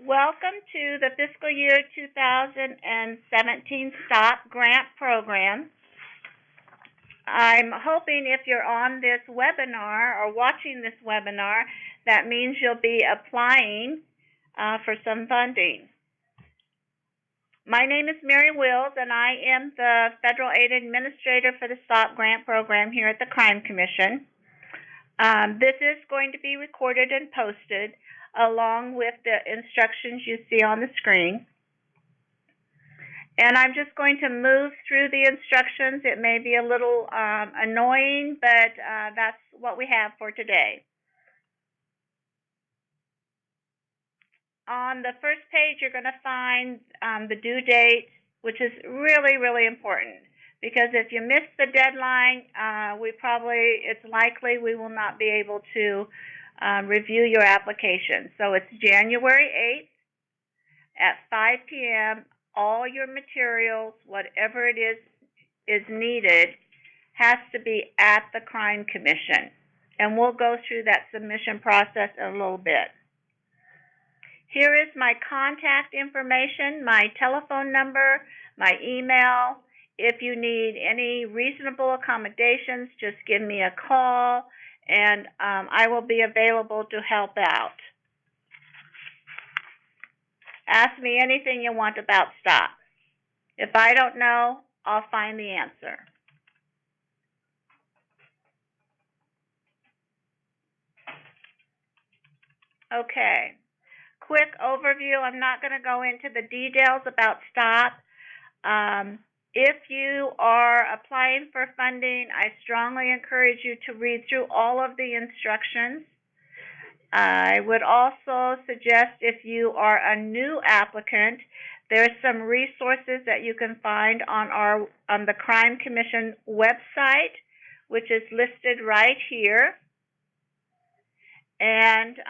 Welcome to the fiscal year 2017 STOP grant program. I'm hoping if you're on this webinar or watching this webinar, that means you'll be applying for some funding. My name is Mary Wills, and I am the Federal Aid Administrator for the STOP grant program here at the Crime Commission. This is going to be recorded and posted along with the instructions you see on the screen. And I'm just going to move through the instructions. It may be a little annoying, but that's what we have for today. On the first page, you're going to find the due date, which is really, really important. Because if you miss the deadline, it's likely we will not be able to review your application. So it's January 8th at 5 p.m. All your materials, whatever it is needed, has to be at the Crime Commission. And we'll go through that submission process in a little bit. Here is my contact information, my telephone number, my email. If you need any reasonable accommodations, just give me a call, and I will be available to help out. Ask me anything you want about STOP. If I don't know, I'll find the answer. Okay. Quick overview. I'm not going to go into the details about STOP. If you are applying for funding, I strongly encourage you to read through all of the instructions. I would also suggest if you are a new applicant, there's some resources that you can find on the Crime Commission website, which is listed right here. And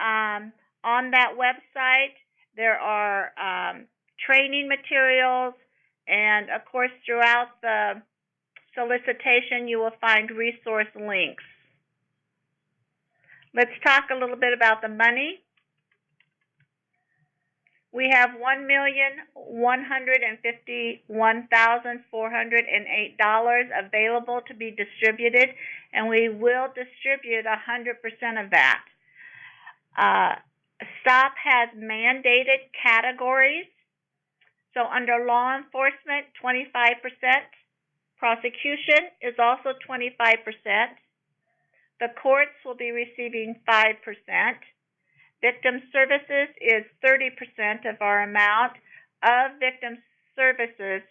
on that website, there are training materials, and of course, throughout the solicitation, you will find resource links. Let's talk a little bit about the money. We have $1,151,408 available to be distributed, and we will distribute 100% of that. STOP has mandated categories. So under law enforcement, 25%. Prosecution is also 25%. The courts will be receiving 5%. Victim services is 30% of our amount. Of victim services,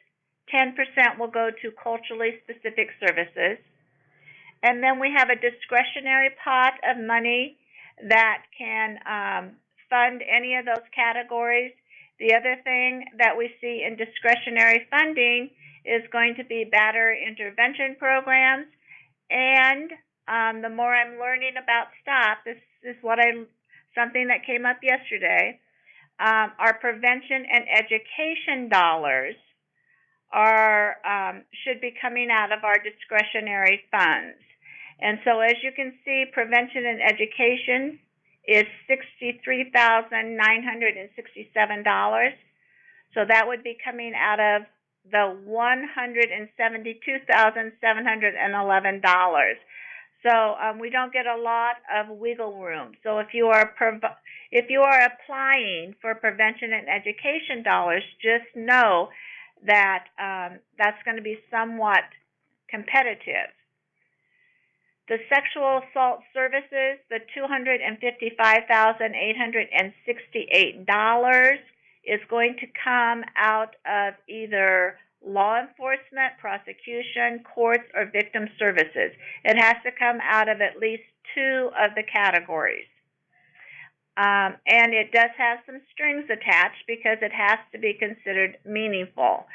10% will go to culturally specific services. And then we have a discretionary pot of money that can fund any of those categories. The other thing that we see in discretionary funding is going to be battery intervention programs. And the more I'm learning about STOP, this is something that came up yesterday. Our prevention and education dollars should be coming out of our discretionary funds. And so as you can see, prevention and education is $63,967. So that would be coming out of the $172,711. So we don't get a lot of wiggle room. So if you are applying for prevention and education dollars, just know that that's going to be somewhat competitive. The sexual assault services, the $255,868 is going to come out of either law enforcement, prosecution, courts, or victim services. It has to come out of at least two of the categories. And it does have some strings attached because it has to be considered meaningful.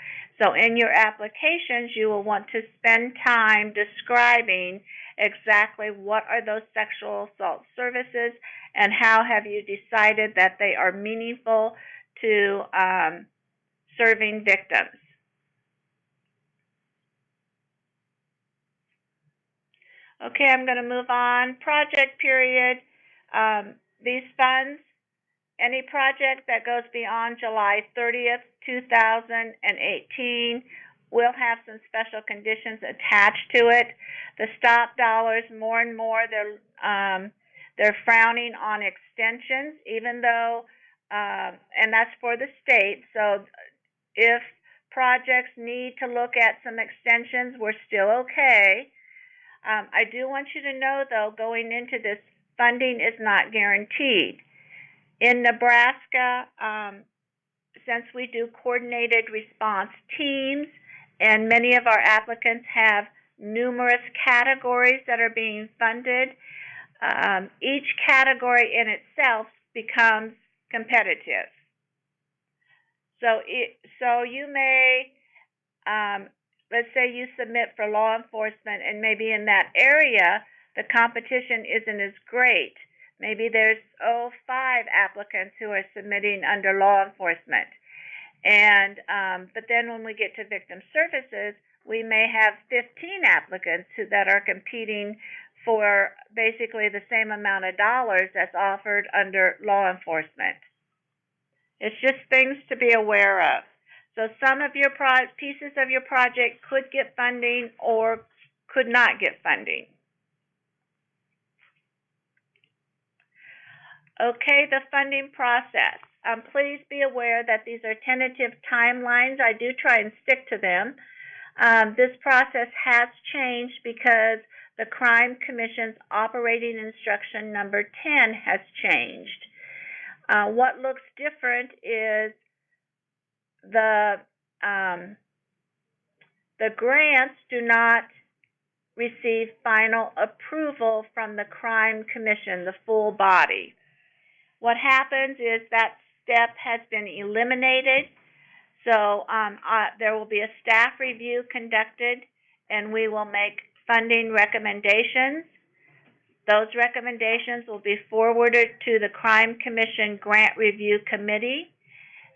So in your applications, you will want to spend time describing exactly what are those sexual assault services and how have you decided that they are meaningful to serving victims. Okay, I'm going to move on. Project period. These funds Any project that goes beyond July 30th, 2018 will have some special conditions attached to it. The stop dollars, more and more, they're frowning on extensions, even though, and that's for the state. So if projects need to look at some extensions, we're still okay. I do want you to know, though, going into this, funding is not guaranteed. In Nebraska, since we do coordinated response teams, and many of our applicants have numerous categories that are being funded, each category in itself becomes competitive. So you may, let's say you submit for law enforcement, and maybe in that area the competition isn't as great. Maybe there's 5 applicants who are submitting under law enforcement, and but then when we get to victim services, we may have 15 applicants that are competing for basically the same amount of dollars that's offered under law enforcement. It's just things to be aware of. So some of your pieces of your project could get funding or could not get funding. Okay, the funding process. Please be aware that these are tentative timelines. I do try and stick to them. This process has changed because the Crime Commission's operating instruction number 10 has changed. What looks different is the grants do not receive final approval from the Crime Commission, the full body. What happens is that step has been eliminated. So there will be a staff review conducted, and we will make funding recommendations. Those recommendations will be forwarded to the Crime Commission Grant Review Committee.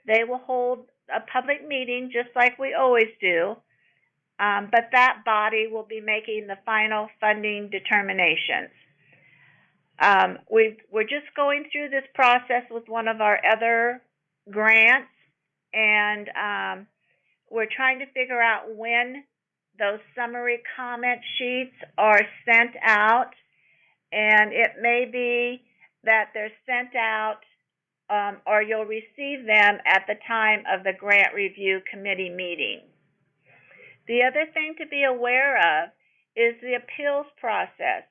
They will hold a public meeting just like we always do, but that body will be making the final funding determinations. We're just going through this process with one of our other grants, and we're trying to figure out when those summary comment sheets are sent out, and it may be that they're sent out or you'll receive them at the time of the Grant Review Committee meeting. The other thing to be aware of is the appeals process.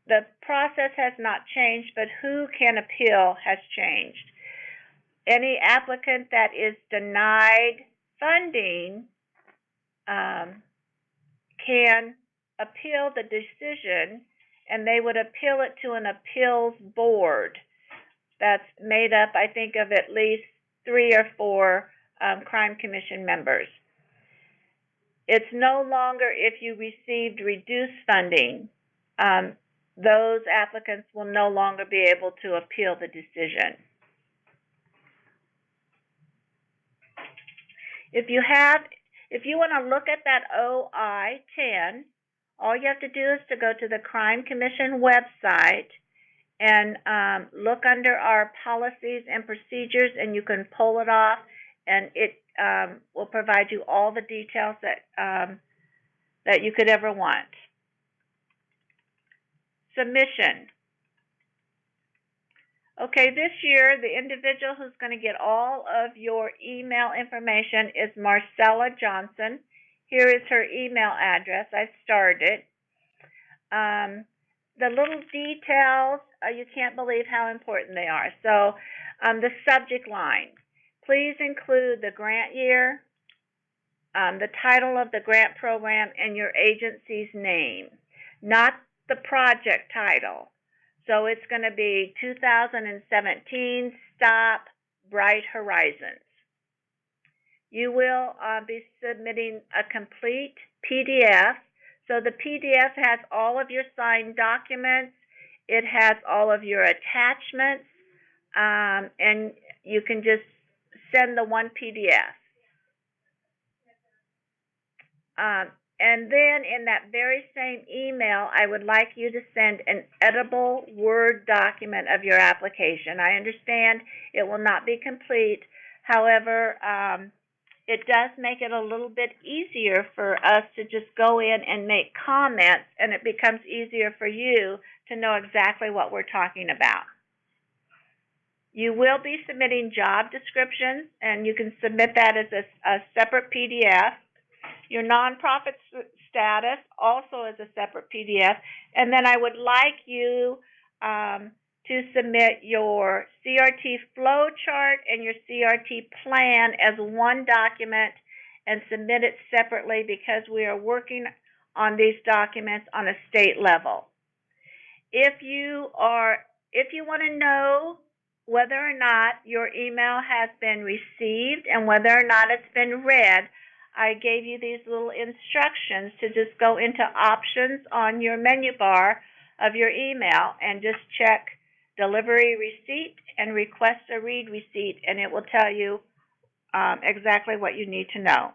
The process has not changed, but who can appeal has changed. Any applicant that is denied funding can appeal the decision, and they would appeal it to an appeals board that's made up, I think, of at least 3 or 4 Crime Commission members. It's no longer if you received reduced funding. Those applicants will no longer be able to appeal the decision. If you want to look at that OI 10, all you have to do is to go to the Crime Commission website and look under our policies and procedures, and you can pull it off, and it will provide you all the details that you could ever want. Submission. Okay, this year the individual who's going to get all of your email information is Marcella Johnson. Here is her email address. I've started it. The little details, you can't believe how important they are. So the subject line, please include the grant year, the title of the grant program, and your agency's name, not the project title. So it's going to be 2017 STOP Bright Horizons. You will be submitting a complete PDF. So the PDF has all of your signed documents. It has all of your attachments, and you can just send the one PDF. And then in that very same email, I would like you to send an editable Word document of your application. I understand it will not be complete. However, it does make it a little bit easier for us to just go in and make comments, and it becomes easier for you to know exactly what we're talking about. You will be submitting job descriptions, and you can submit that as a separate PDF. Your nonprofit status also is a separate PDF. And then I would like you to submit your CRT flow chart and your CRT plan as one document and submit it separately, because we are working on these documents on a state level. If you want to know whether or not your email has been received and whether or not it's been read, I gave you these little instructions to just go into options on your menu bar of your email and just check delivery receipt and request a read receipt, and it will tell you exactly what you need to know.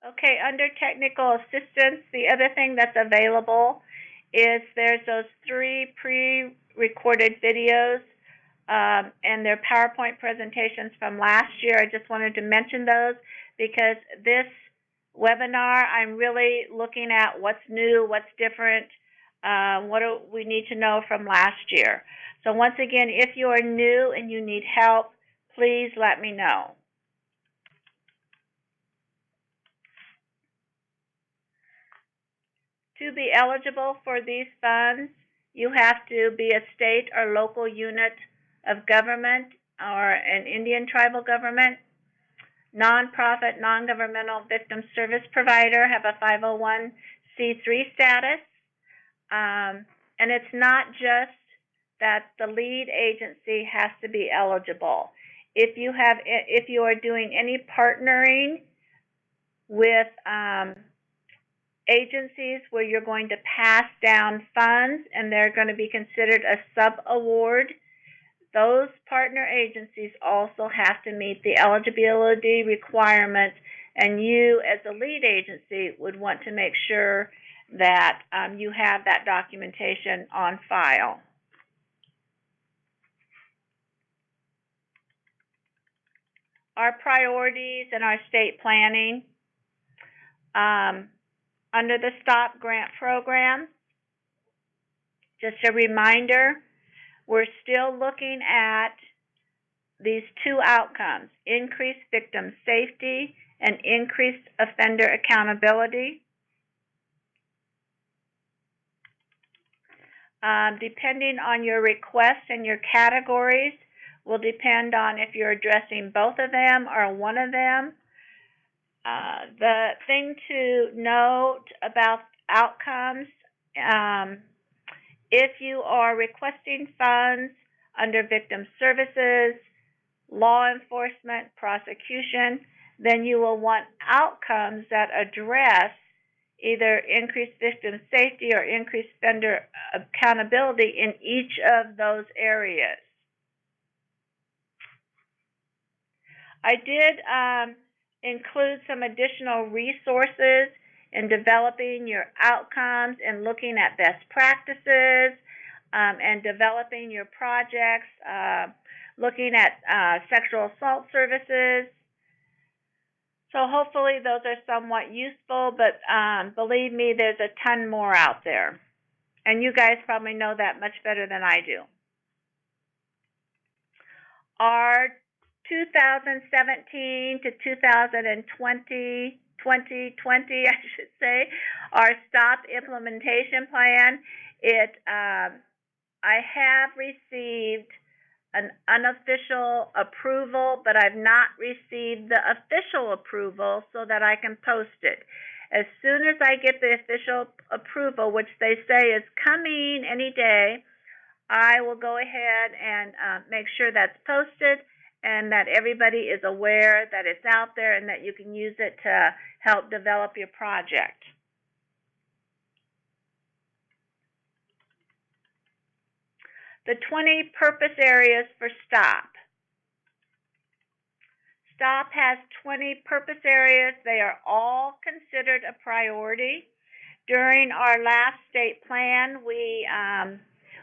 Okay, under technical assistance, the other thing that's available is there's those 3 pre-recorded videos and their PowerPoint presentations from last year. I just wanted to mention those because this webinar, I'm really looking at what's new, what's different, what do we need to know from last year. So once again, if you are new and you need help, please let me know. To be eligible for these funds, you have to be a state or local unit of government or an Indian tribal government, nonprofit, non-governmental victim service provider, have a 501c3 status. And it's not just that the lead agency has to be eligible. If you are doing any partnering with agencies where you're going to pass down funds and they're going to be considered a sub-award, those partner agencies also have to meet the eligibility requirements, and you as a lead agency would want to make sure that you have that documentation on file. Our priorities in our state planning. Under the STOP grant program, just a reminder, we're still looking at these 2 outcomes: increased victim safety and increased offender accountability. Depending on your requests and your categories will depend on if you're addressing both of them or one of them. The thing to note about outcomes, if you are requesting funds under victim services, law enforcement, prosecution, then you will want outcomes that address either increased victim safety or increased offender accountability in each of those areas. I did include some additional resources in developing your outcomes and looking at best practices and developing your projects, looking at sexual assault services. So hopefully those are somewhat useful, but believe me, there's a ton more out there. And you guys probably know that much better than I do. Our 2017 to 2020, I should say, our STOP implementation plan, I have received an unofficial approval, but I've not received the official approval so that I can post it. As soon as I get the official approval, which they say is coming any day, I will go ahead and make sure that's posted and that everybody is aware that it's out there and that you can use it to help develop your project. The 20 purpose areas for STOP. STOP has 20 purpose areas. They are all considered a priority. During our last state plan, we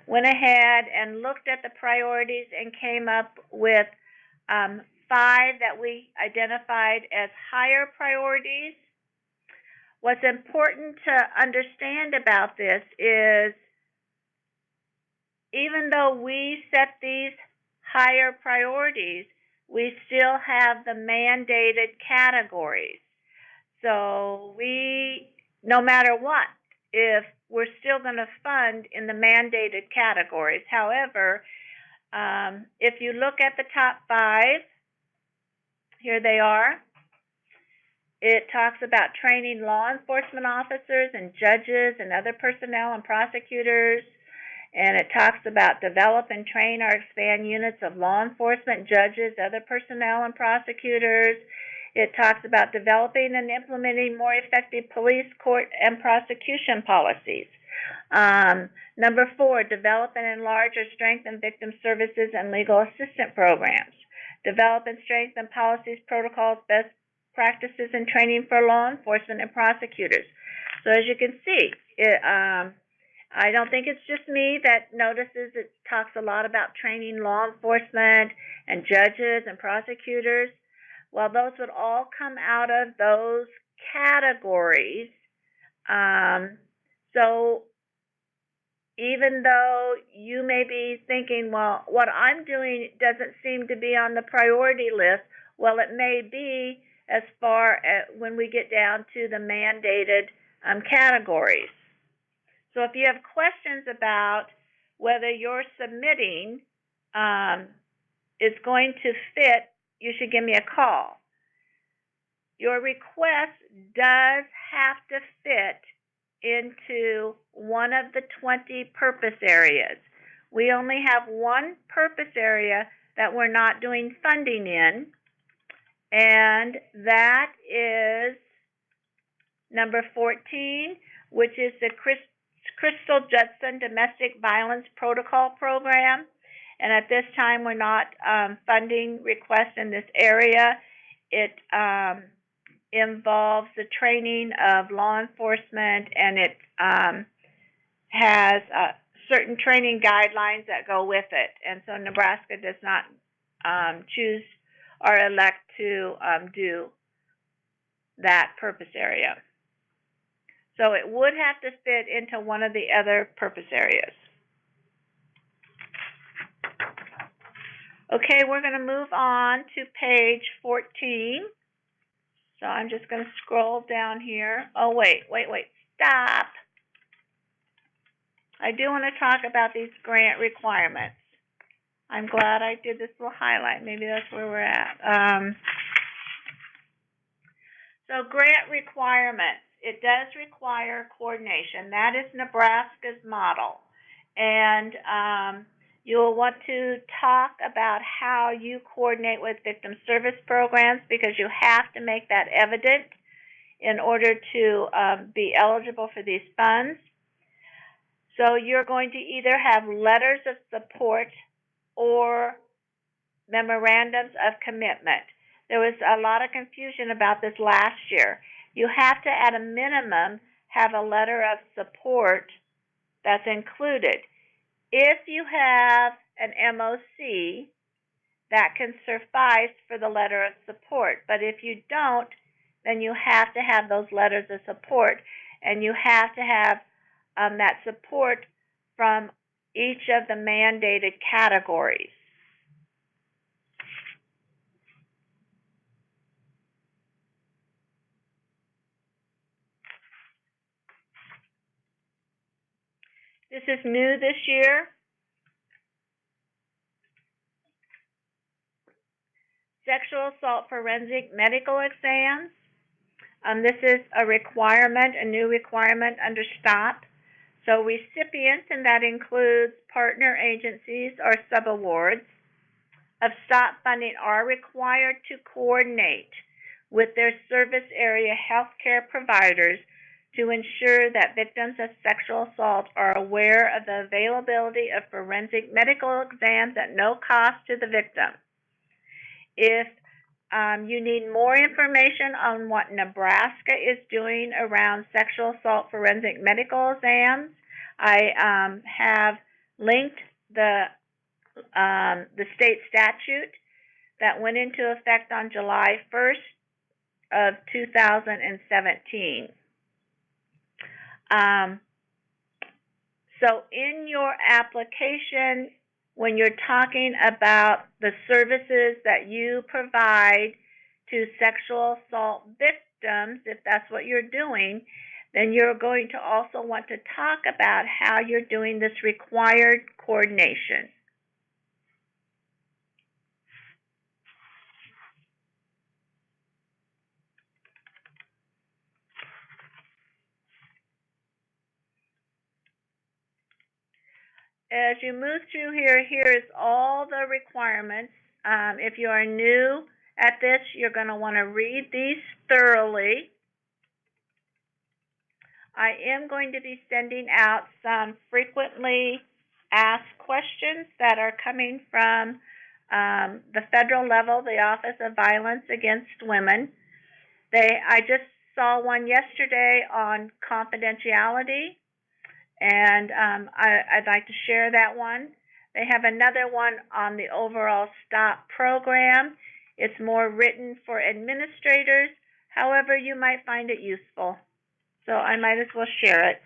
went ahead and looked at the priorities and came up with 5 that we identified as higher priorities. What's important to understand about this is even though we set these higher priorities, we still have the mandated categories. So no matter what, if we're still going to fund in the mandated categories. However, if you look at the top 5, here they are. It talks about training law enforcement officers and judges and other personnel and prosecutors. And it talks about develop and train or expand units of law enforcement, judges, other personnel, and prosecutors. It talks about developing and implementing more effective police, court, and prosecution policies. Number 4, develop and enlarge or strengthen victim services and legal assistance programs. Develop and strengthen policies, protocols, best practices, and training for law enforcement and prosecutors. So as you can see, I don't think it's just me that notices it talks a lot about training law enforcement and judges and prosecutors. Well, those would all come out of those categories. So even though you may be thinking, well, what I'm doing doesn't seem to be on the priority list, well, it may be as far as when we get down to the mandated categories. So if you have questions about whether your submitting is going to fit, you should give me a call. Your request does have to fit into one of the 20 purpose areas. We only have one purpose area that we're not doing funding in, and that is number 14, which is the Crystal Judson Domestic Violence Protocol Program. And at this time, we're not funding requests in this area. It involves the training of law enforcement, and it has certain training guidelines that go with it. And so Nebraska does not choose or elect to do that purpose area. So it would have to fit into one of the other purpose areas. Okay, we're going to move on to page 14. So I'm just going to scroll down here. Oh, wait, stop. I do want to talk about these grant requirements. I'm glad I did this little highlight. Maybe that's where we're at. So grant requirements. It does require coordination. That is Nebraska's model. And you'll want to talk about how you coordinate with victim service programs, because you have to make that evident in order to be eligible for these funds. So you're going to either have letters of support or memorandums of commitment. There was a lot of confusion about this last year. You have to, at a minimum, have a letter of support that's included. If you have an MOC, that can suffice for the letter of support. But if you don't, then you have to have those letters of support, and you have to have that support from each of the mandated categories. This is new this year. Sexual assault forensic medical exams. This is a requirement, a new requirement under STOP. So recipients, and that includes partner agencies or subawards of STOP funding, are required to coordinate with their service area healthcare providers to ensure that victims of sexual assault are aware of the availability of forensic medical exams at no cost to the victim. If you need more information on what Nebraska is doing around sexual assault forensic medical exams, I have linked the state statute that went into effect on July 1st of 2017. So in your application, when you're talking about the services that you provide to sexual assault victims, if that's what you're doing, then you're going to also want to talk about how you're doing this required coordination. As you move through here, here's all the requirements. If you are new at this, you're going to want to read these thoroughly. I am going to be sending out some frequently asked questions that are coming from the federal level, the Office of Violence Against Women. I just saw one yesterday on confidentiality, and I'd like to share that one. They have another one on the overall STOP program. It's more written for administrators. However, you might find it useful. So I might as well share it.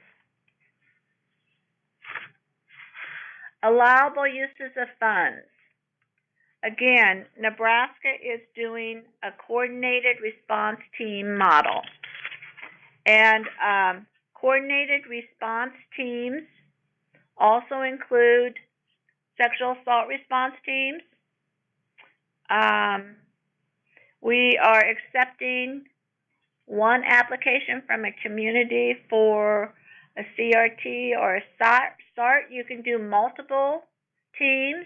Allowable uses of funds. Again, Nebraska is doing a coordinated response team model. And coordinated response teams also include sexual assault response teams. We are accepting one application from a community for a CRT or a SART. You can do multiple teams.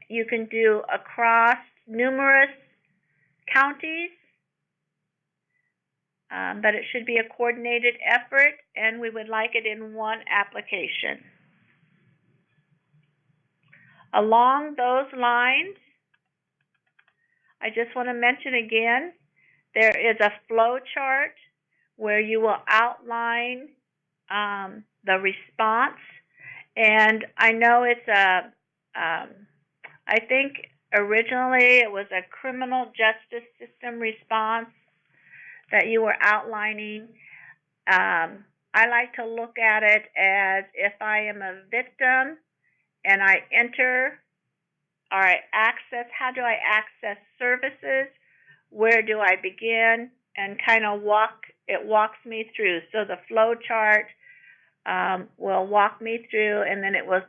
You can do across numerous counties, but it should be a coordinated effort, and we would like it in one application. Along those lines, I just want to mention again, there is a flow chart where you will outline the response. And I know it's I think originally it was a criminal justice system response that you were outlining. I like to look at it as if I am a victim and I enter or I access, how do I access services? Where do I begin? And kind of walks me through. So the flow chart will walk me through, and then it will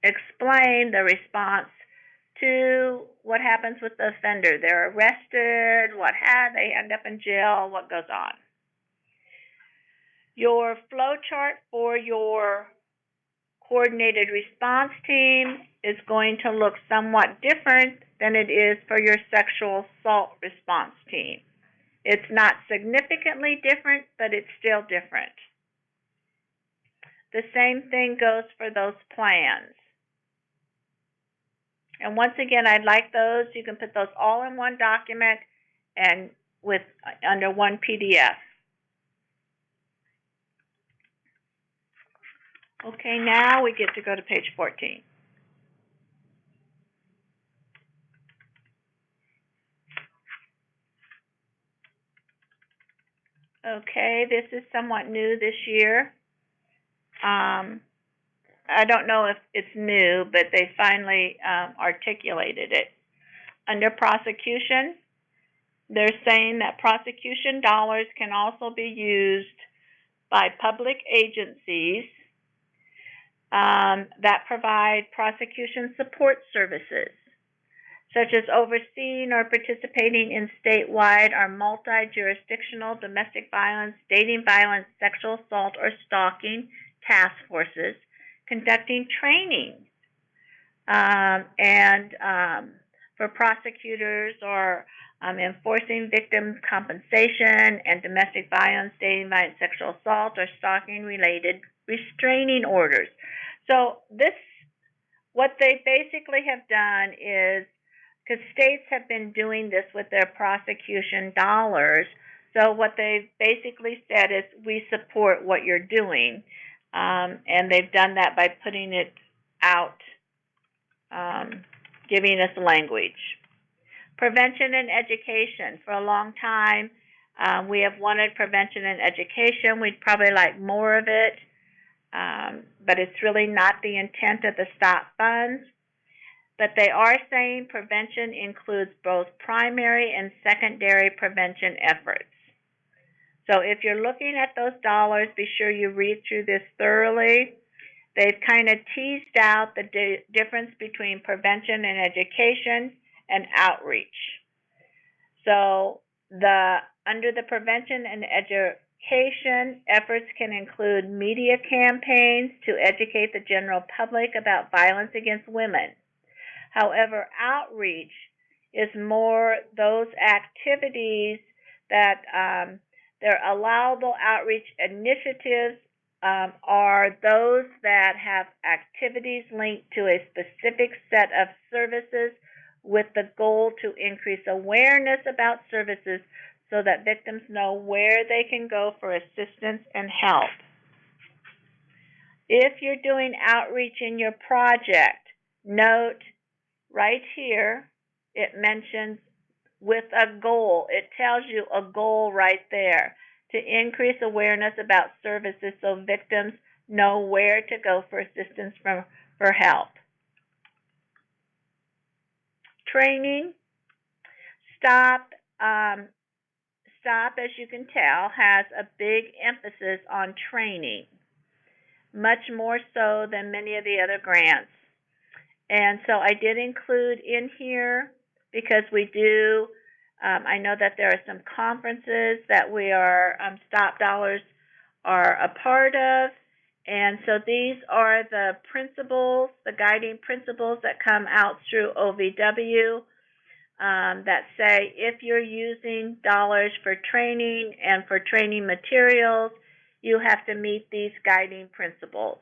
explain the response to what happens with the offender. They're arrested, they end up in jail, what goes on. Your flow chart for your coordinated response team is going to look somewhat different than it is for your sexual assault response team. It's not significantly different, but it's still different. The same thing goes for those plans. And once again, I'd like those. You can put those all in one document and under one PDF. Okay, now we get to go to page 14. Okay, this is somewhat new this year. I don't know if it's new, but they finally articulated it. Under prosecution, they're saying that prosecution dollars can also be used by public agencies that provide prosecution support services, such as overseeing or participating in statewide or multi-jurisdictional domestic violence, dating violence, sexual assault, or stalking task forces, conducting training, and for prosecutors or enforcing victim compensation and domestic violence, dating violence, sexual assault, or stalking related restraining orders. So what they basically have done is, because states have been doing this with their prosecution dollars, so what they've basically said is, we support what you're doing, and they've done that by putting it out, giving us language. Prevention and education. For a long time, we have wanted prevention and education. We'd probably like more of it, but it's really not the intent of the STOP funds. But they are saying prevention includes both primary and secondary prevention efforts. So if you're looking at those dollars, be sure you read through this thoroughly. They've kind of teased out the difference between prevention and education and outreach. So under the prevention and education, efforts can include media campaigns to educate the general public about violence against women. However, outreach is more those activities that they're allowable outreach initiatives are those that have activities linked to a specific set of services with the goal to increase awareness about services so that victims know where they can go for assistance and help. If you're doing outreach in your project, note right here, it mentions with a goal. It tells you a goal right there, to increase awareness about services so victims know where to go for assistance for help. Training. STOP, as you can tell, has a big emphasis on training, much more so than many of the other grants. And so I did include in here, because we do, I know that there are some conferences that we are, STOP dollars are a part of. And so these are the principles, the guiding principles that come out through OVW that say if you're using dollars for training and for training materials, you have to meet these guiding principles.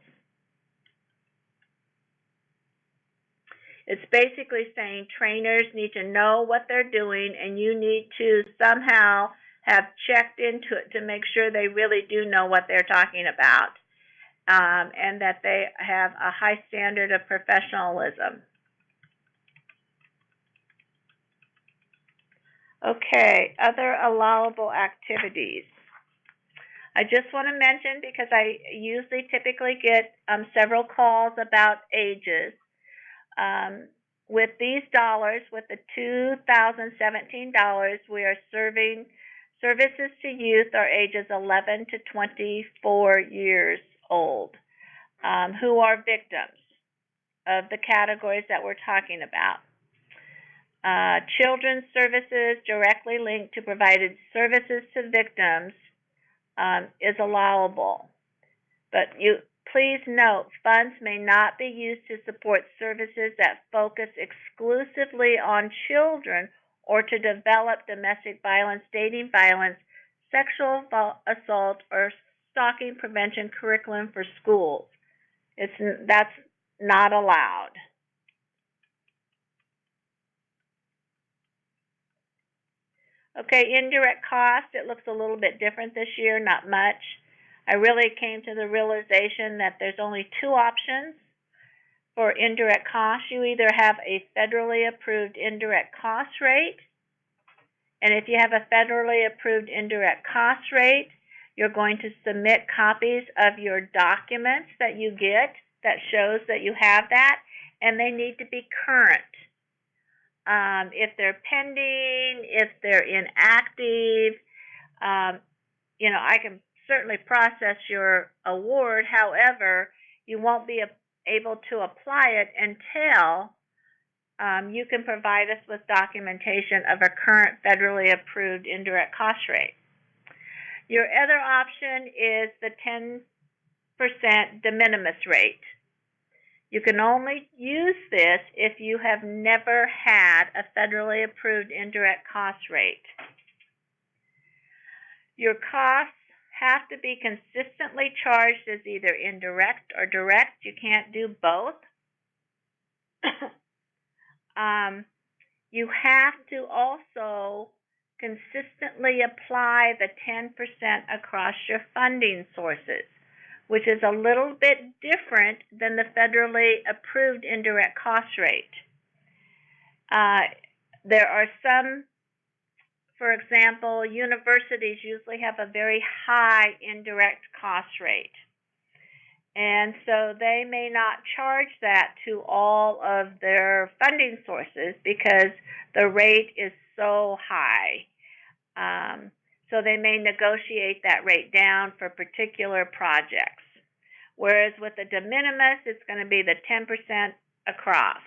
It's basically saying trainers need to know what they're doing, and you need to somehow have checked into it to make sure they really do know what they're talking about, and that they have a high standard of professionalism. Okay, other allowable activities. I just want to mention, because I usually typically get several calls about ages. With these dollars, with the 2017 dollars, we are serving services to youth are ages 11 to 24 years old, who are victims of the categories that we're talking about. Children's services directly linked to provided services to victims is allowable. But please note, funds may not be used to support services that focus exclusively on children or to develop domestic violence, dating violence, sexual assault, or stalking prevention curriculum for schools. That's not allowed. Okay, indirect cost, it looks a little bit different this year, not much. I really came to the realization that there's only two options for indirect costs. You either have a federally approved indirect cost rate, and if you have a federally approved indirect cost rate, you're going to submit copies of your documents that you get that shows that you have that, and they need to be current. If they're pending, if they're inactive, I can certainly process your award. However, you won't be able to apply it until you can provide us with documentation of a current federally approved indirect cost rate. Your other option is the 10% de minimis rate. You can only use this if you have never had a federally approved indirect cost rate. Your costs have to be consistently charged as either indirect or direct. You can't do both. You have to also consistently apply the 10% across your funding sources, which is a little bit different than the federally approved indirect cost rate. There are some, for example, universities usually have a very high indirect cost rate. And so they may not charge that to all of their funding sources because the rate is so high. So they may negotiate that rate down for particular projects. Whereas with the de minimis, it's going to be the 10% across.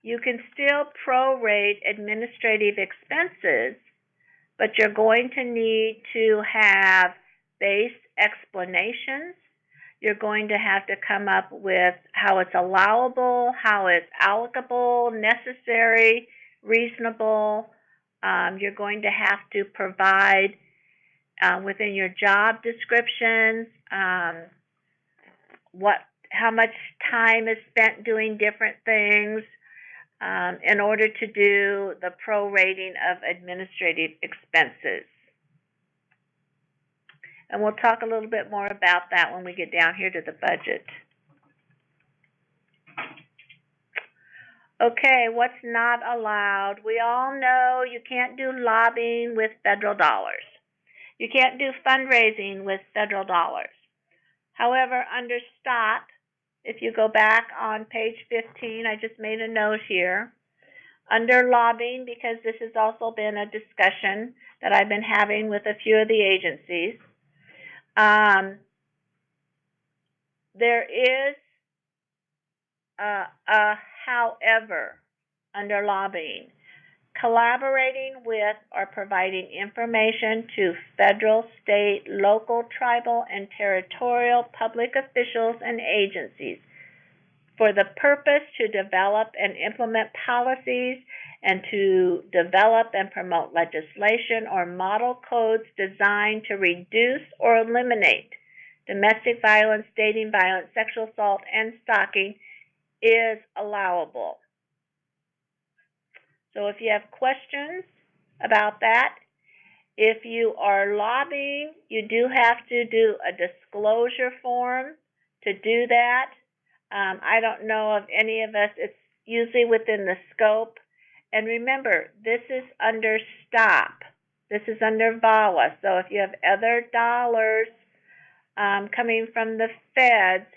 You can still prorate administrative expenses, but you're going to need to have base explanations. You're going to have to come up with how it's allowable, how it's allocable, necessary, reasonable. You're going to have to provide within your job descriptions how much time is spent doing different things in order to do the prorating of administrative expenses. And we'll talk a little bit more about that when we get down here to the budget. Okay, what's not allowed? We all know you can't do lobbying with federal dollars. You can't do fundraising with federal dollars. However, under STOT, if you go back on page 15, I just made a note here, under lobbying, because this has also been a discussion that I've been having with a few of the agencies, there is a however under lobbying. Collaborating with or providing information to federal, state, local, tribal, and territorial public officials and agencies for the purpose to develop and implement policies and to develop and promote legislation or model codes designed to reduce or eliminate domestic violence, dating violence, sexual assault, and stalking is allowable. So if you have questions about that, if you are lobbying, you do have to do a disclosure form to do that. I don't know of any of us. It's usually within the scope. And remember, this is under STOP. This is under VAWA. So if you have other dollars coming from the feds,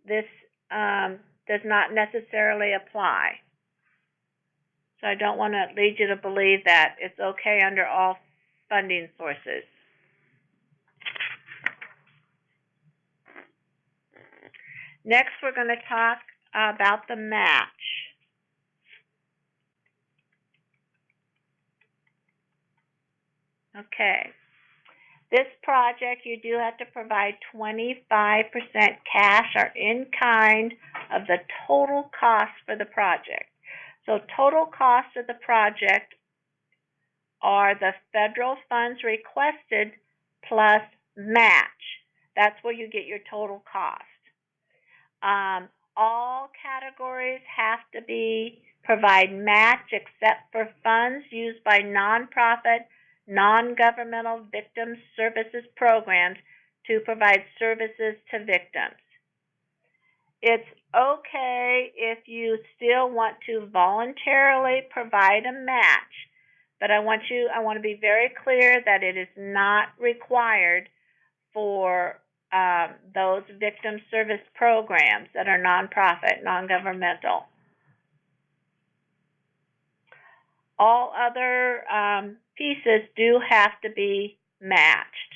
this does not necessarily apply. So I don't want to lead you to believe that it's okay under all funding sources. Next, we're going to talk about the match. Okay. This project, you do have to provide 25% cash or in kind of the total cost for the project. So total cost of the project are the federal funds requested plus match. That's where you get your total cost. All categories have to provide match except for funds used by nonprofit, non-governmental victim services programs to provide services to victims. It's okay if you still want to voluntarily provide a match, but I want to be very clear that it is not required for those victim service programs that are nonprofit, non-governmental. All other pieces do have to be matched.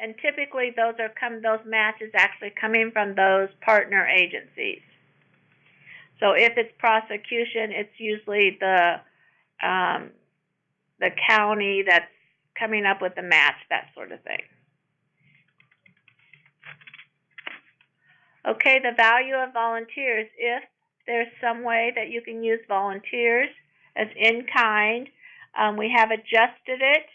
And typically those matches actually coming from those partner agencies. So if it's prosecution, it's usually the the county that's coming up with the match, that sort of thing. Okay, the value of volunteers. If there's some way that you can use volunteers as in-kind, we have adjusted it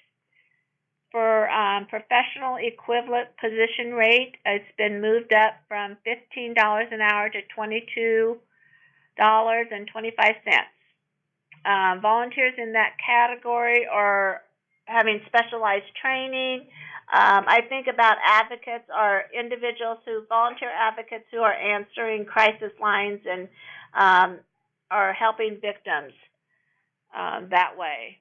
for professional equivalent position rate. It's been moved up from $15 an hour to $22.25. Volunteers in that category are having specialized training. I think about advocates are individuals volunteer advocates who are answering crisis lines and are helping victims that way.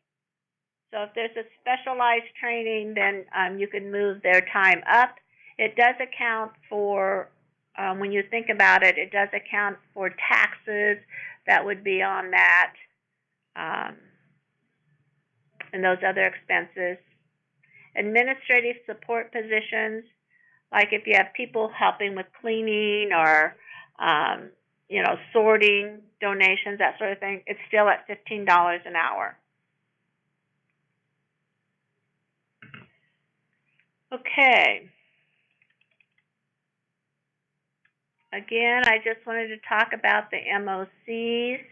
So if there's a specialized training, then you can move their time up. It does account for, when you think about it, it does account for taxes that would be on that and those other expenses. Administrative support positions, like if you have people helping with cleaning or sorting, donations, that sort of thing, it's still at $15 an hour. Okay. Again, I just wanted to talk about the MOCs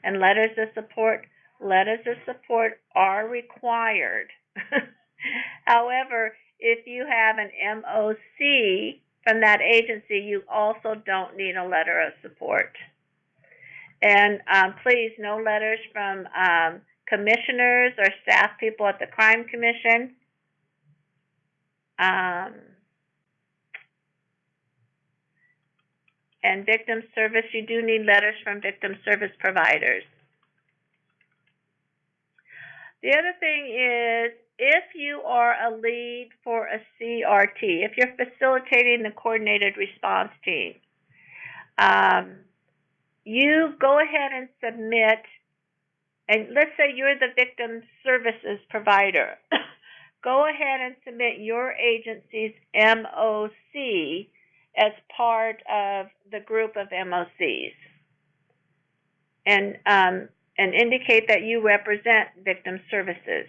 and letters of support. Letters of support are required. However, if you have an MOC from that agency, you also don't need a letter of support. And please, no letters from commissioners or staff people at the Crime Commission. And victim service, you do need letters from victim service providers. The other thing is, if you are a lead for a CRT, if you're facilitating the coordinated response team, you go ahead and submit, and let's say you're the victim services provider. Go ahead and submit your agency's MOC as part of the group of MOCs, and indicate that you represent victim services.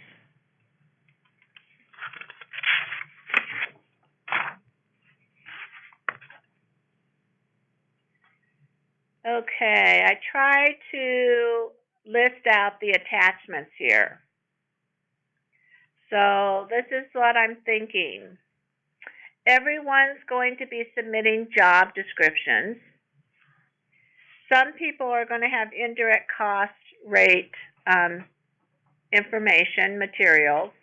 Okay, I try to list out the attachments here. So this is what I'm thinking. Everyone's going to be submitting job descriptions. Some people are going to have indirect cost rate information, materials.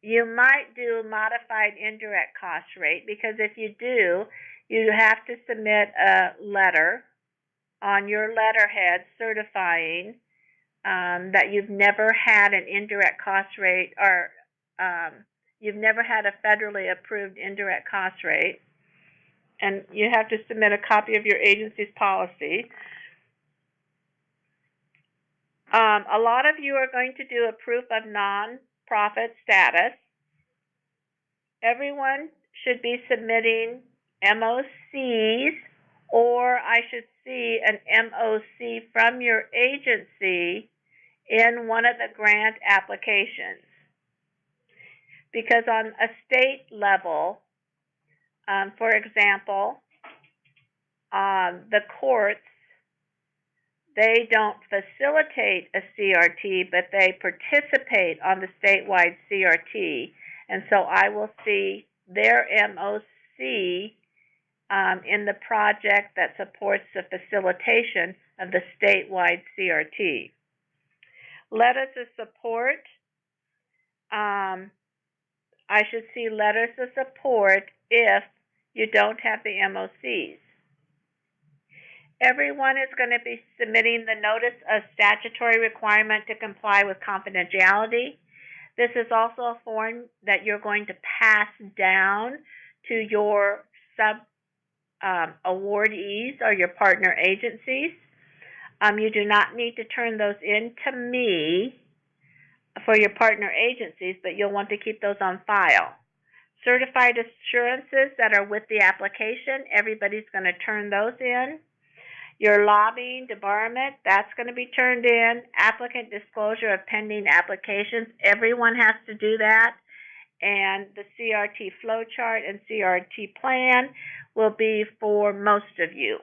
You might do modified indirect cost rate, because if you do, you have to submit a letter on your letterhead certifying that you've never had an indirect cost rate, or you've never had a federally approved indirect cost rate, and you have to submit a copy of your agency's policy. A lot of you are going to do a proof of nonprofit status. Everyone should be submitting MOCs, or I should see an MOC from your agency in one of the grant applications. Because on a state level, for example, the courts, they don't facilitate a CRT, but they participate on the statewide CRT. And so I will see their MOC in the project that supports the facilitation of the statewide CRT. Letters of support, I should see letters of support if you don't have the MOCs. Everyone is going to be submitting the notice of statutory requirement to comply with confidentiality. This is also a form that you're going to pass down to your awardees or your partner agencies. You do not need to turn those in to me for your partner agencies, but you'll want to keep those on file. Certified assurances that are with the application, everybody's going to turn those in. Your lobbying debarment, that's going to be turned in. Applicant disclosure of pending applications, everyone has to do that. And the CRT flow chart and CRT plan will be for most of you.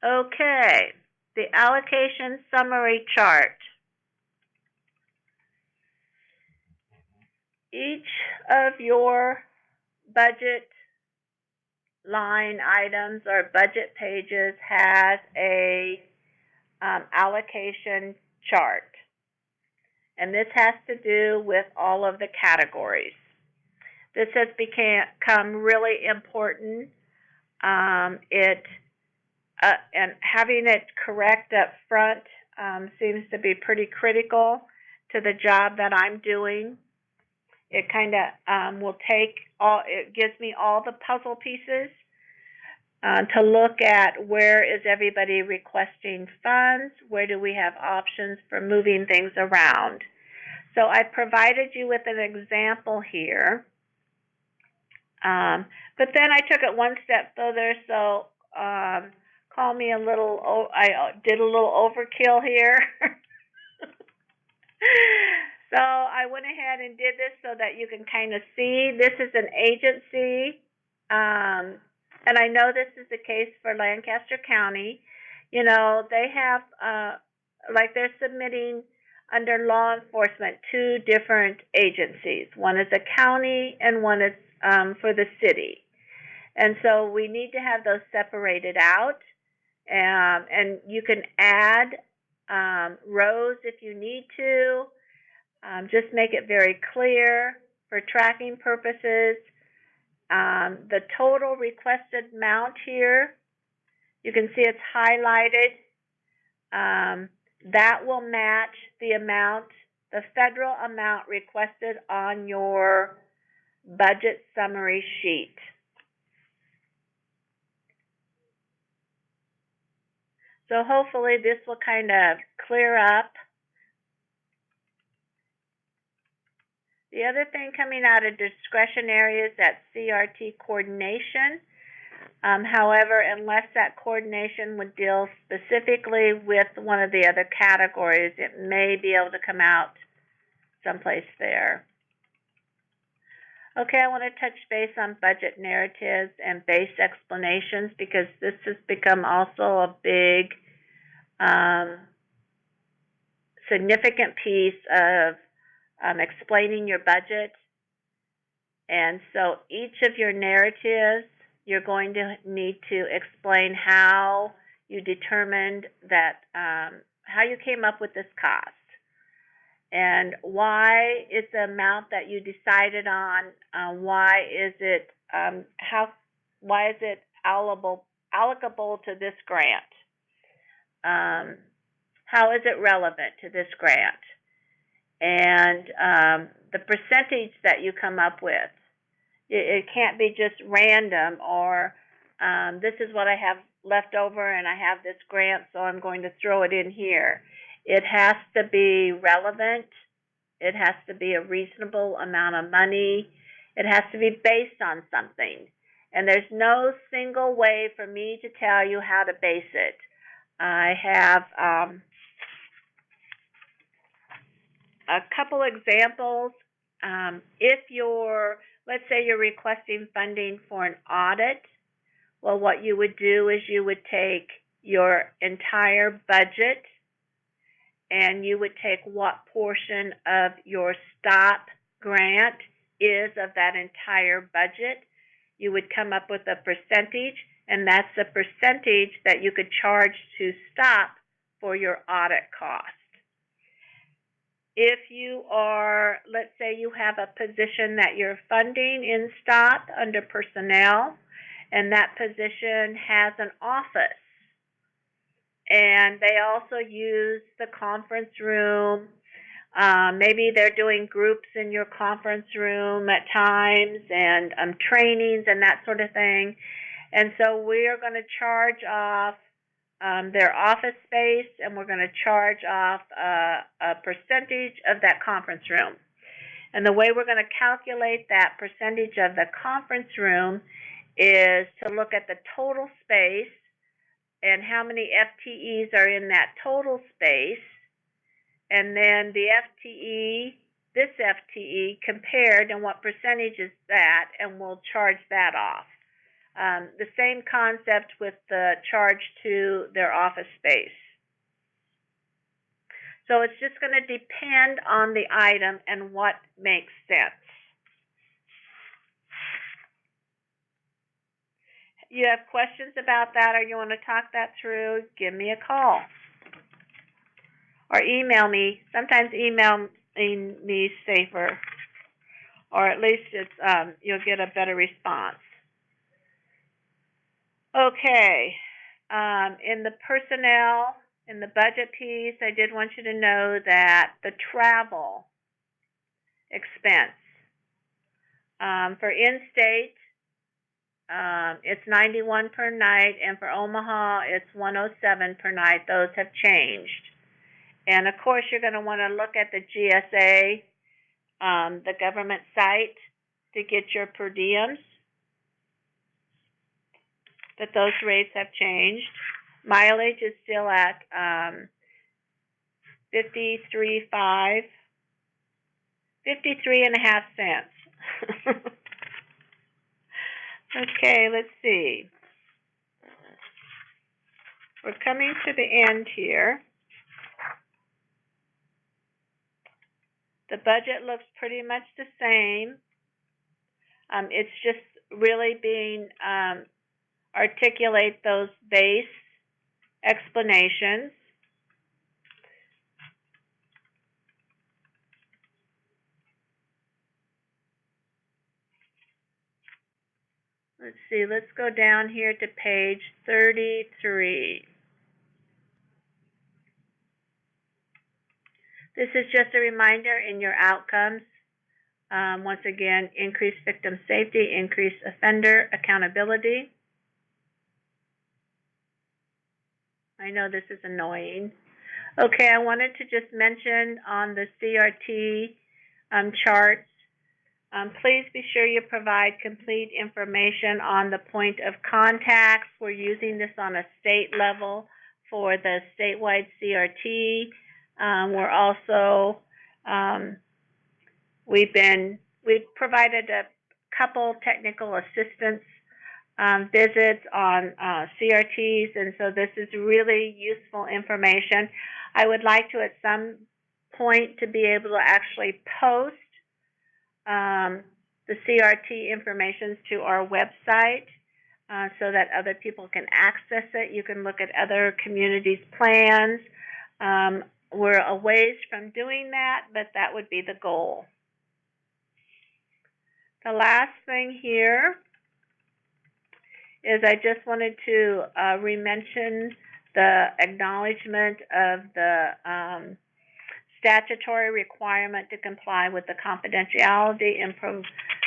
Okay, the allocation summary chart. Each of your budget line items or budget pages has a allocation chart. And this has to do with all of the categories. This has become really important. And having it correct up front seems to be pretty critical to the job that I'm doing. It kind of will take it gives me all the puzzle pieces to look at where is everybody requesting funds, where do we have options for moving things around. So I provided you with an example here, but then I took it one step further, so call me a little, I did a little overkill here. So I went ahead and did this so that you can kind of see. This is an agency, and I know this is the case for Lancaster County. You know, they have, like they're submitting under law enforcement 2 different agencies. One is a county and one is for the city. And so we need to have those separated out. And you can add rows if you need to. Just make it very clear for tracking purposes. The total requested amount here, you can see it's highlighted. That will match the amount, the federal amount requested on your budget summary sheet. So hopefully this will kind of clear up. The other thing coming out of discretionary is that CRT coordination. However, unless that coordination would deal specifically with one of the other categories, it may be able to come out someplace there. Okay, I want to touch base on budget narratives and base explanations because this has become also a big, significant piece of explaining your budget. And so each of your narratives, you're going to need to explain how you determined that, how you came up with this cost, and why it's the amount that you decided on. Why is it allocable to this grant? How is it relevant to this grant? And the percentage that you come up with. It can't be just random or this is what I have left over and I have this grant, so I'm going to throw it in here. It has to be relevant. It has to be a reasonable amount of money. It has to be based on something. And there's no single way for me to tell you how to base it. I have a couple examples. If let's say you're requesting funding for an audit, well, what you would do is you would take your entire budget and you would take what portion of your STOP grant is of that entire budget. You would come up with a percentage, and that's the percentage that you could charge to STOP for your audit cost. If you are, let's say you have a position that you're funding in STOP under personnel, and that position has an office, and they also use the conference room. Maybe they're doing groups in your conference room at times, and trainings and that sort of thing. And so we are going to charge off their office space, and we're going to charge off a percentage of that conference room. And the way we're going to calculate that percentage of the conference room is to look at the total space and how many FTEs are in that total space, and then the FTE, this FTE compared, and what percentage is that, and we'll charge that off. The same concept with the charge to their office space. So it's just going to depend on the item and what makes sense. You have questions about that, or you want to talk that through, give me a call. Or email me. Sometimes email me safer, or at least it's you'll get a better response. Okay, in the personnel, in the budget piece, I did want you to know that the travel expense for in-state, it's $91 per night, and for Omaha, it's $107 per night. Those have changed. And of course, you're going to want to look at the GSA, the government site, to get your per diems, that those rates have changed. Mileage is still at 53.5 cents. Okay, let's see. We're coming to the end here. The budget looks pretty much the same. It's just really being articulate those base explanations. Let's see, let's go down here to page 33. This is just a reminder in your outcomes. Once again, increased victim safety, increased offender accountability. I know this is annoying. Okay, I wanted to just mention on the CRT charts, please be sure you provide complete information on the point of contacts. We're using this on a state level for the statewide CRT. We're also, we've provided a couple technical assistance visits on CRTs, and so this is really useful information. I would like to, at some point, to be able to actually post the CRT information to our website so that other people can access it. You can look at other communities' plans. We're a ways from doing that, but that would be the goal. The last thing here is I just wanted to re-mention the acknowledgement of the statutory requirement to comply with the confidentiality and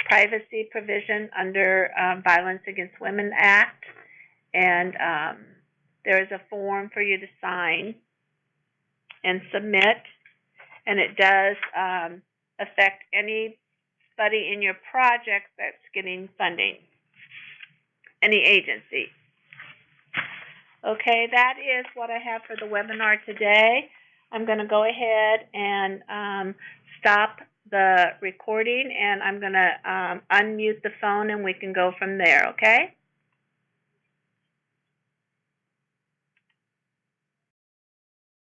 privacy provision under Violence Against Women Act. And there is a form for you to sign and submit, and it does affect anybody in your project that's getting funding, any agency. Okay, that is what I have for the webinar today. I'm going to go ahead and stop the recording, and I'm going to unmute the phone, and we can go from there, okay?